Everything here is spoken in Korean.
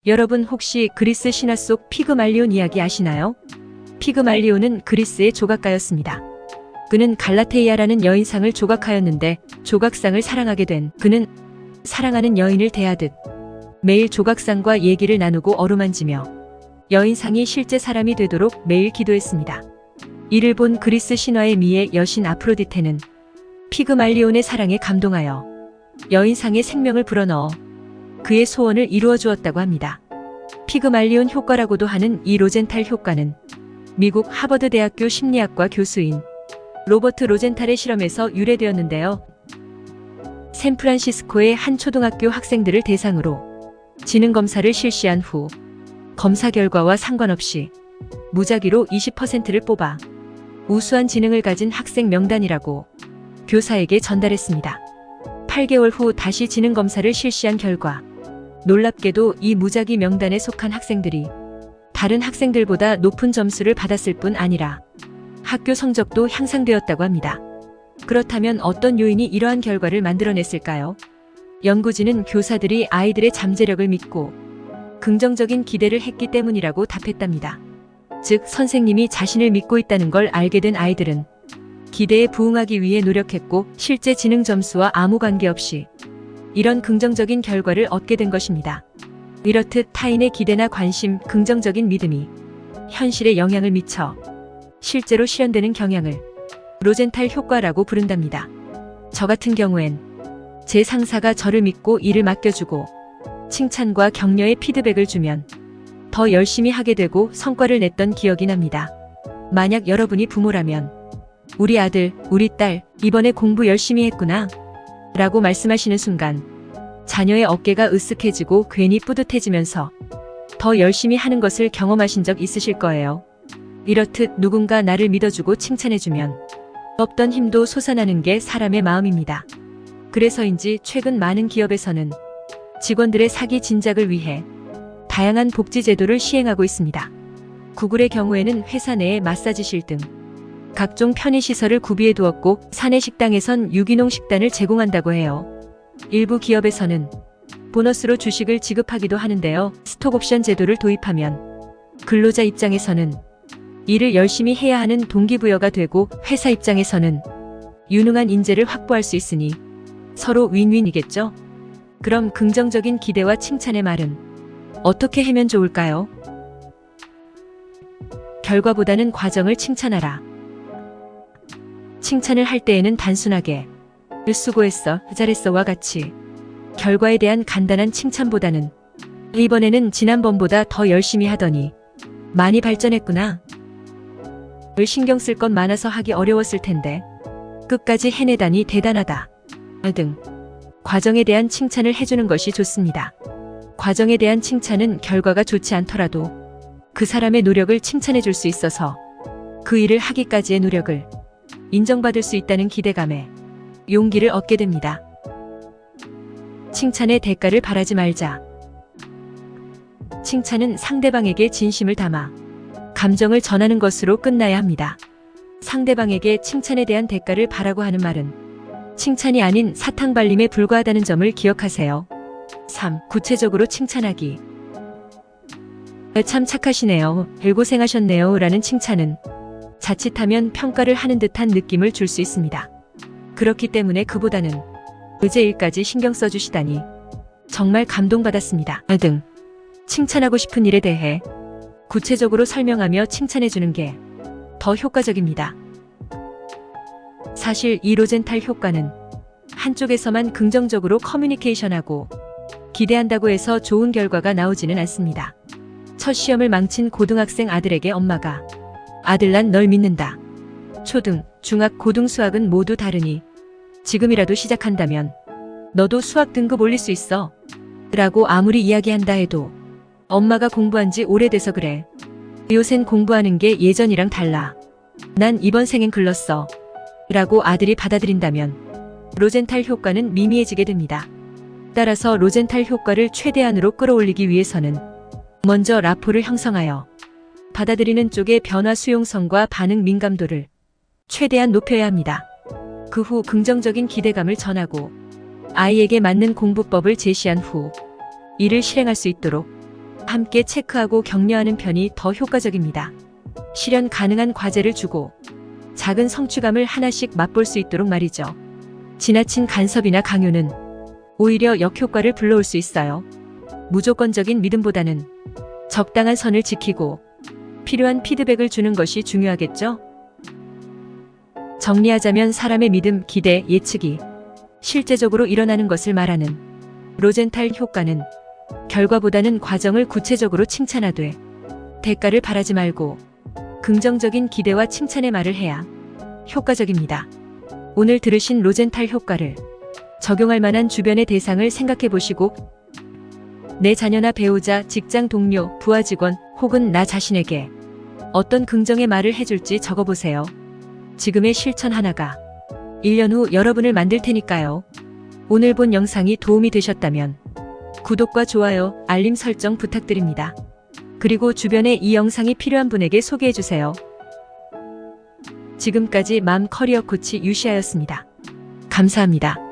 여러분 혹시 그리스 신화 속 피그말리온 이야기 아시나요? 피그말리온은 그리스의 조각가였습니다. 그는 갈라테이아라는 여인상을 조각하였는데 조각상을 사랑하게 된 그는 사랑하는 여인을 대하듯 매일 조각상과 얘기를 나누고 어루만지며 여인상이 실제 사람이 되도록 매일 기도했습니다. 이를 본 그리스 신화의 미의 여신 아프로디테는 피그말리온의 사랑에 감동하여 여인상에 생명을 불어넣어 그의 소원을 이루어 주었다고 합니다. 피그말리온 효과라고도 하는 이 로젠탈 효과는 미국 하버드 대학교 심리학과 교수인 로버트 로젠탈의 실험에서 유래되었는데요. 샌프란시스코의 한 초등학교 학생들을 대상으로 지능검사를 실시한 후 검사 결과와 상관없이 무작위로 20%를 뽑아 우수한 지능을 가진 학생 명단이라고 교사에게 전달했습니다. 8개월 후 다시 지능검사를 실시한 결과 놀랍게도 이 무작위 명단에 속한 학생들이 다른 학생들보다 높은 점수를 받았을 뿐 아니라 학교 성적도 향상되었다고 합니다. 그렇다면 어떤 요인이 이러한 결과를 만들어냈을까요? 연구진은 교사들이 아이들의 잠재력을 믿고 긍정적인 기대를 했기 때문이라고 답했답니다. 즉, 선생님이 자신을 믿고 있다는 걸 알게 된 아이들은 기대에 부응하기 위해 노력했고 실제 지능 점수와 아무 관계없이 이런 긍정적인 결과를 얻게 된 것입니다. 이렇듯 타인의 기대나 관심, 긍정적인 믿음이 현실에 영향을 미쳐 실제로 실현되는 경향을 로젠탈 효과라고 부른답니다. 저 같은 경우엔 제 상사가 저를 믿고 일을 맡겨주고 칭찬과 격려의 피드백을 주면 더 열심히 하게 되고 성과를 냈던 기억이 납니다. 만약 여러분이 부모라면 우리 아들, 우리 딸, 이번에 공부 열심히 했구나 라고 말씀하시는 순간 자녀의 어깨가 으쓱해지고 괜히 뿌듯해지면서 더 열심히 하는 것을 경험하신 적 있으실 거예요. 이렇듯 누군가 나를 믿어주고 칭찬해주면 없던 힘도 솟아나는 게 사람의 마음입니다. 그래서인지 최근 많은 기업에서는 직원들의 사기 진작을 위해 다양한 복지 제도를 시행하고 있습니다. 구글의 경우에는 회사 내에 마사지실 등 각종 편의시설을 구비해 두었고 사내 식당에선 유기농 식단을 제공한다고 해요. 일부 기업에서는 보너스로 주식을 지급하기도 하는데요. 스톡옵션 제도를 도입하면 근로자 입장에서는 일을 열심히 해야 하는 동기부여가 되고 회사 입장에서는 유능한 인재를 확보할 수 있으니 서로 윈윈이겠죠? 그럼 긍정적인 기대와 칭찬의 말은 어떻게 하면 좋을까요? 결과보다는 과정을 칭찬하라. 칭찬을 할 때에는 단순하게 수고했어, 잘했어와 같이 결과에 대한 간단한 칭찬보다는 이번에는 지난번보다 더 열심히 하더니 많이 발전했구나. 을 신경 쓸 것 많아서 하기 어려웠을 텐데 끝까지 해내다니 대단하다. 등 과정에 대한 칭찬을 해주는 것이 좋습니다. 과정에 대한 칭찬은 결과가 좋지 않더라도 그 사람의 노력을 칭찬해 줄 수 있어서 그 일을 하기까지의 노력을 인정받을 수 있다는 기대감에 용기를 얻게 됩니다. 칭찬의 대가를 바라지 말자. 칭찬은 상대방에게 진심을 담아 감정을 전하는 것으로 끝나야 합니다. 상대방에게 칭찬에 대한 대가를 바라고 하는 말은 칭찬이 아닌 사탕발림에 불과하다는 점을 기억하세요. 3. 구체적으로 칭찬하기. 참 착하시네요. 별고생하셨네요. 라는 칭찬은 자칫하면 평가를 하는 듯한 느낌을 줄 수 있습니다. 그렇기 때문에 그보다는 어제 일까지 신경 써주시다니 정말 감동받았습니다. 등 칭찬하고 싶은 일에 대해 구체적으로 설명하며 칭찬해주는 게 더 효과적입니다. 사실 이 로젠탈 효과는 한쪽에서만 긍정적으로 커뮤니케이션하고 기대한다고 해서 좋은 결과가 나오지는 않습니다. 첫 시험을 망친 고등학생 아들에게 엄마가 아들 난 널 믿는다. 초등, 중학, 고등 수학은 모두 다르니 지금이라도 시작한다면 너도 수학 등급 올릴 수 있어. 라고 아무리 이야기한다 해도 엄마가 공부한 지 오래돼서 그래. 요샌 공부하는 게 예전이랑 달라. 난 이번 생엔 글렀어. 라고 아들이 받아들인다면 로젠탈 효과는 미미해지게 됩니다. 따라서 로젠탈 효과를 최대한으로 끌어올리기 위해서는 먼저 라포를 형성하여 받아들이는 쪽의 변화 수용성과 반응 민감도를 최대한 높여야 합니다. 그 후 긍정적인 기대감을 전하고 아이에게 맞는 공부법을 제시한 후 이를 실행할 수 있도록 함께 체크하고 격려하는 편이 더 효과적입니다. 실현 가능한 과제를 주고 작은 성취감을 하나씩 맛볼 수 있도록 말이죠. 지나친 간섭이나 강요는 오히려 역효과를 불러올 수 있어요. 무조건적인 믿음보다는 적당한 선을 지키고 필요한 피드백을 주는 것이 중요하겠죠? 정리하자면 사람의 믿음, 기대, 예측이 실제적으로 일어나는 것을 말하는 로젠탈 효과는 결과보다는 과정을 구체적으로 칭찬하되 대가를 바라지 말고 긍정적인 기대와 칭찬의 말을 해야 효과적입니다. 오늘 들으신 로젠탈 효과를 적용할 만한 주변의 대상을 생각해 보시고 내 자녀나 배우자, 직장 동료, 부하 직원 혹은 나 자신에게 어떤 긍정의 말을 해줄지 적어보세요. 지금의 실천 하나가 1년 후 여러분을 만들 테니까요. 오늘 본 영상이 도움이 되셨다면 구독과 좋아요, 알림 설정 부탁드립니다. 그리고 주변에 이 영상이 필요한 분에게 소개해주세요. 지금까지 맘 커리어 코치 유시아였습니다. 감사합니다.